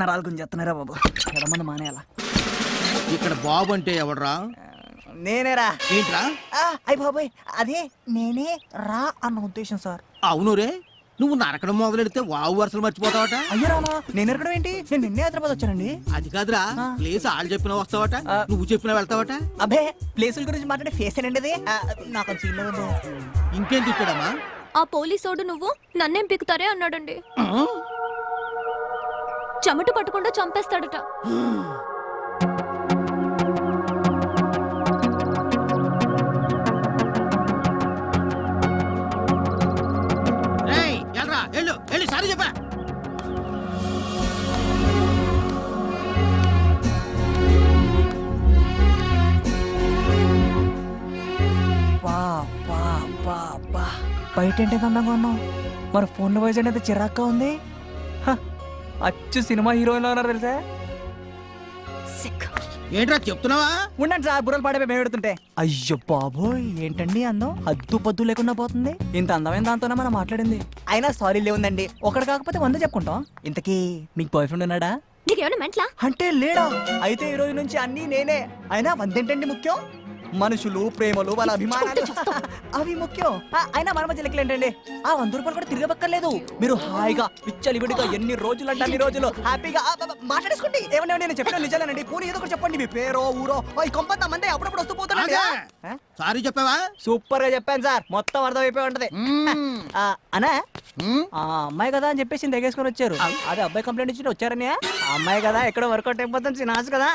నరాలు గుంజేస్తున్నారా బాబు, ఎడమంది మానేయాల. ఇక్కడ బాబు అంటే ఎవడరా? నేనేరా. ఏంట్రా? అయ్య బాబాయ్, అదే నేనే రా అన్న ఉద్దేశం సార్. అవును రే, నువ్వు నరకడం మొదలెడితే వావు వరుసలు మర్చిపోతావట. అయ్యో రామా, నేను ఎరకడం ఏంటి? నేను నిన్నే హైదరాబాద్ వచ్చానండి. అది కాదురా, ప్లేస్ వాళ్ళు చెప్పినా వస్తావట, నువ్వు చెప్పినా వెళ్తావట. అబ్బే, ప్లేసుల గురించి మాట్లాడే ఫేస్ ఏంటండి అది? నాకు సీన్ లేదు. ఇంకేం తిప్పాడమ్మా? ఆ పోలీసోడు నువ్వు నన్నేం పిక్కుతారే అన్నాడండి. చెమట పట్టకుండా చంపేస్తాడట. వెళ్ళి సారీ చెప్పా. బయట ఏంటి అందంగా ఉన్నావు, మరి ఫోన్ వాయిస్ అంటే చిరాక్గా ఉంది. అచ్చు సినిమా హీరోయిన్ ఉన్నారు తెలుసా. ఏంట్రా చెప్తున్నావా? ఉండండి సార్, బుర్రలు పాడే మేము పెడుతుంటే. అయ్యో బాబోయ్, ఏంటండి అందం హద్దు పద్దు లేకుండా పోతుంది. ఇంత అందమైన దాంతోనే మనం మాట్లాడింది. అయినా సారీ లేవుందండి, ఒకటి కాకపోతే 100 చెప్పుకుంటాం. ఇంతకీ మీకు బాయ్ ఫ్రెండ్ ఉన్నాడా? నీకేమైనా మెంట్లా? అంటే లేడా? అయితే ఈ రోజు నుంచి అన్నీ నేనే. అయినా 100 ఏంటండి ముఖ్యం? మనుషులు, ప్రేమలు, వాళ్ళ అభిమానాలు అవి ముఖ్యం. అయినా మన మధ్య లెక్కలు ఏంటండి? ఆ 100 రూపాయలు కూడా తిరగబక్కర్లేదు. మీరు హాయిగా విచ్చలివిడిగా ఎన్ని రోజులు అంటే అన్ని రోజులు హ్యాపీగా మాట్లాడేసుకోండి. ఏమన్నా నేను చెప్పిన నిజాలేనండి. పోనీ ఏదో ఒకటి చెప్పండి, మీ పేరో ఊరో. ఈ కొంపంత మంది అప్పుడప్పుడు వస్తూ పోతానండి. సారీ చెప్పావా? సూపర్ గా చెప్పాను సార్, మొత్తం అర్థమైపోయి ఉంటది. అనా ఆ అమ్మాయి కదా అని చెప్పేసి తెగేసుకొని వచ్చారు. అదే అబ్బాయి కంప్లైంట్ ఇచ్చి వచ్చారని. ఆ అమ్మాయి కదా ఎక్కడో వర్కౌట్ అయిపోతుంది, నాసు కదా.